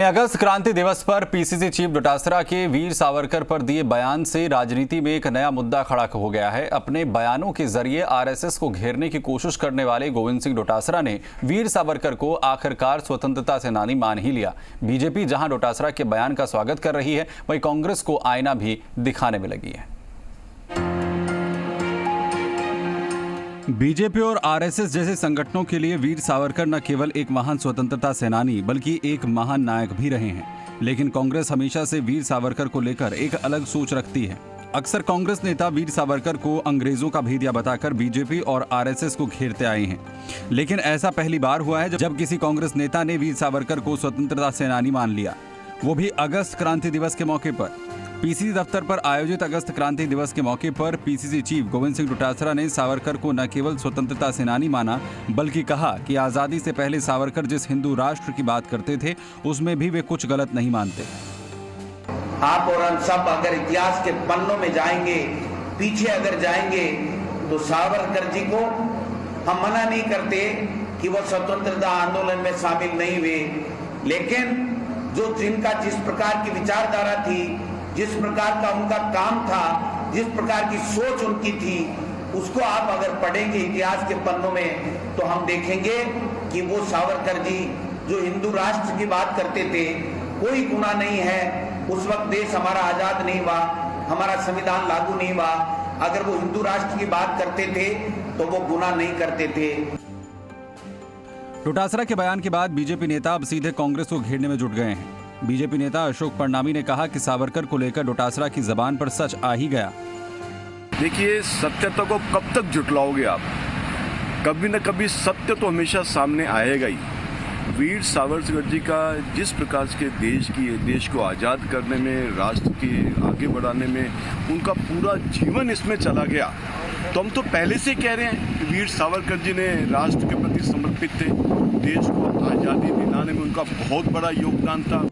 अगस्त क्रांति दिवस पर पीसीसी चीफ डोटासरा के वीर सावरकर पर दिए बयान से राजनीति में एक नया मुद्दा खड़ा हो गया है। अपने बयानों के जरिए आरएसएस को घेरने की कोशिश करने वाले गोविंद सिंह डोटासरा ने वीर सावरकर को आखिरकार स्वतंत्रता सेनानी मान ही लिया। बीजेपी जहां डोटासरा के बयान का स्वागत कर रही है, वहीं कांग्रेस को आईना भी दिखाने में लगी है। बीजेपी और आरएसएस जैसे संगठनों के लिए वीर सावरकर न केवल एक महान स्वतंत्रता सेनानी बल्कि एक महान नायक भी रहे हैं। लेकिन कांग्रेस हमेशा से वीर सावरकर को लेकर एक अलग सोच रखती है। अक्सर कांग्रेस नेता वीर सावरकर को अंग्रेजों का भेदिया बताकर बीजेपी और आरएसएस को घेरते आए हैं। लेकिन ऐसा पहली बार हुआ है जब किसी कांग्रेस नेता ने वीर सावरकर को स्वतंत्रता सेनानी मान लिया, वो भी अगस्त क्रांति दिवस के मौके पर। पीसीसी दफ्तर पर आयोजित अगस्त क्रांति दिवस के मौके पर पीसीसी चीफ गोविंद सिंह डोटासरा ने सावरकर को न केवल स्वतंत्रता सेनानी माना बल्कि कहा कि आजादी से पहले सावरकर जिस हिंदू राष्ट्र की बात करते थे उसमें भी वे कुछ गलत नहीं मानते। आप और हम सब अगर इतिहास के पन्नों में जाएंगे, पीछे अगर जाएंगे, तो सावरकर जी को हम मना नहीं करते कि वो स्वतंत्रता आंदोलन में शामिल नहीं हुए, लेकिन जो जिनका जिस प्रकार की विचारधारा थी, जिस प्रकार का उनका काम था, जिस प्रकार की सोच उनकी थी, उसको आप अगर पढ़ेंगे इतिहास के पन्नों में तो हम देखेंगे कि वो सावरकर जी जो हिंदू राष्ट्र की बात करते थे, कोई गुनाह नहीं है। उस वक्त देश हमारा आजाद नहीं हुआ, हमारा संविधान लागू नहीं हुआ। अगर वो हिंदू राष्ट्र की बात करते थे तो वो गुनाह नहीं करते थे। डोटासरा के बयान के बाद बीजेपी नेता अब सीधे कांग्रेस को घेरने में जुट गए हैं। बीजेपी नेता अशोक परनामी ने कहा कि सावरकर को लेकर डोटासरा की जबान पर सच आ ही गया। देखिए, सत्यता को कब तक झुटलाओगे आप? कभी न कभी सत्य तो हमेशा सामने आएगा ही। वीर सावरकर जी का जिस प्रकार के देश को आज़ाद करने में, राष्ट्र के आगे बढ़ाने में उनका पूरा जीवन इसमें चला गया, तो हम तो पहले से कह रहे हैं कि वीर सावरकर जी ने राष्ट्र के प्रति समर्पित थे। देश को आज़ादी दिलाने में उनका बहुत बड़ा योगदान था।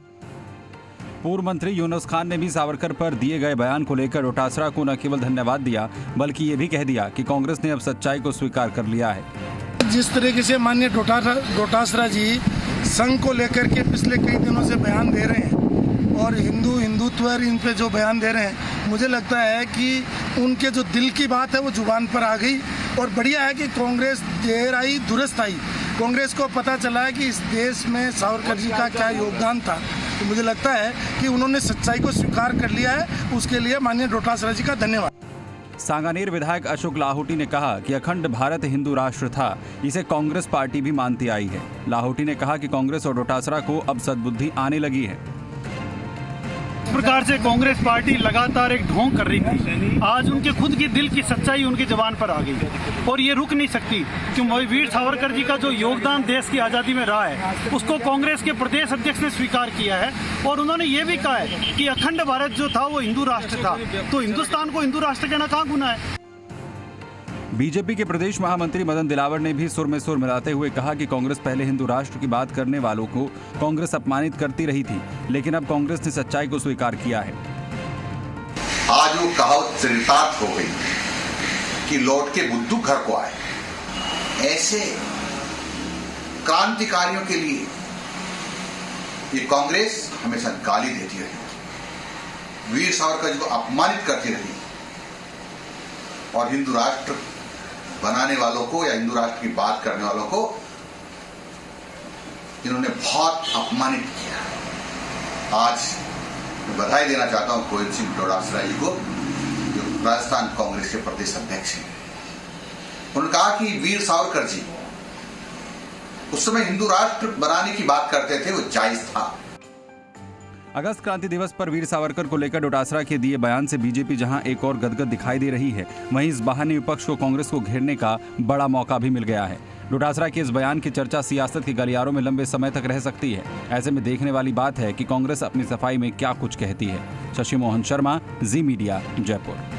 पूर्व मंत्री यूनुस खान ने भी सावरकर पर दिए गए बयान को लेकर डोटासरा को न केवल धन्यवाद दिया बल्कि ये भी कह दिया कि कांग्रेस ने अब सच्चाई को स्वीकार कर लिया है। जिस तरीके से माननीय डोटासरा जी संघ को लेकर के पिछले कई दिनों से बयान दे रहे हैं और हिंदुत्व इन पे जो बयान दे रहे हैं, मुझे लगता है कि उनके जो दिल की बात है वो जुबान पर आ गई। और बढ़िया है कि कांग्रेस देर आई दुरुस्त आई। कांग्रेस को पता चला है कि इस देश में सावरकर जी का क्या योगदान था, तो मुझे लगता है कि उन्होंने सच्चाई को स्वीकार कर लिया है। उसके लिए माननीय डोटासरा जी का धन्यवाद। सांगानेर विधायक अशोक लाहोटी ने कहा कि अखंड भारत हिंदू राष्ट्र था, इसे कांग्रेस पार्टी भी मानती आई है। लाहोटी ने कहा कि कांग्रेस और डोटासरा को अब सद्बुद्धि आने लगी है। इस प्रकार से कांग्रेस पार्टी लगातार एक ढोंग कर रही थी, आज उनके खुद की दिल की सच्चाई उनकी जबान पर आ गई और ये रुक नहीं सकती क्योंकि वीर सावरकर जी का जो योगदान देश की आज़ादी में रहा है उसको कांग्रेस के प्रदेश अध्यक्ष ने स्वीकार किया है। और उन्होंने ये भी कहा है कि अखंड भारत जो था वो हिंदू राष्ट्र था, तो हिंदुस्तान को हिंदू राष्ट्र कहना कहाँ गुनाह है। बीजेपी के प्रदेश महामंत्री मदन दिलावर ने भी सुर में सुर मिलाते हुए कहा कि कांग्रेस पहले हिंदू राष्ट्र की बात करने वालों को कांग्रेस अपमानित करती रही थी, लेकिन अब कांग्रेस ने सच्चाई को स्वीकार किया है। आज वो कहावत चरितार्थ हो गई कि लौट के बुद्धू घर को आए। ऐसे क्रांतिकारियों के लिए ये कांग्रेस हमेशा गाली देती रही, वीर सावरकर जी को अपमानित करती रही और हिंदू राष्ट्र बनाने वालों को या हिंदू राष्ट्र की बात करने वालों को इन्होंने बहुत अपमानित किया। आज मैं बधाई देना चाहता हूं गोविंद सिंह डोटासरा जी को, जो राजस्थान कांग्रेस के प्रदेश अध्यक्ष हैं। उन्होंने कहा कि वीर सावरकर जी उस समय हिंदू राष्ट्र बनाने की बात करते थे, वो जायज था। अगस्त क्रांति दिवस पर वीर सावरकर को लेकर डोटासरा के दिए बयान से बीजेपी जहां एक और गदगद दिखाई दे रही है, वहीं इस बहाने विपक्ष को कांग्रेस को घेरने का बड़ा मौका भी मिल गया है। डोटासरा के इस बयान की चर्चा सियासत के गलियारों में लंबे समय तक रह सकती है। ऐसे में देखने वाली बात है कि कांग्रेस अपनी सफाई में क्या कुछ कहती है। शशि मोहन शर्मा, जी मीडिया, जयपुर।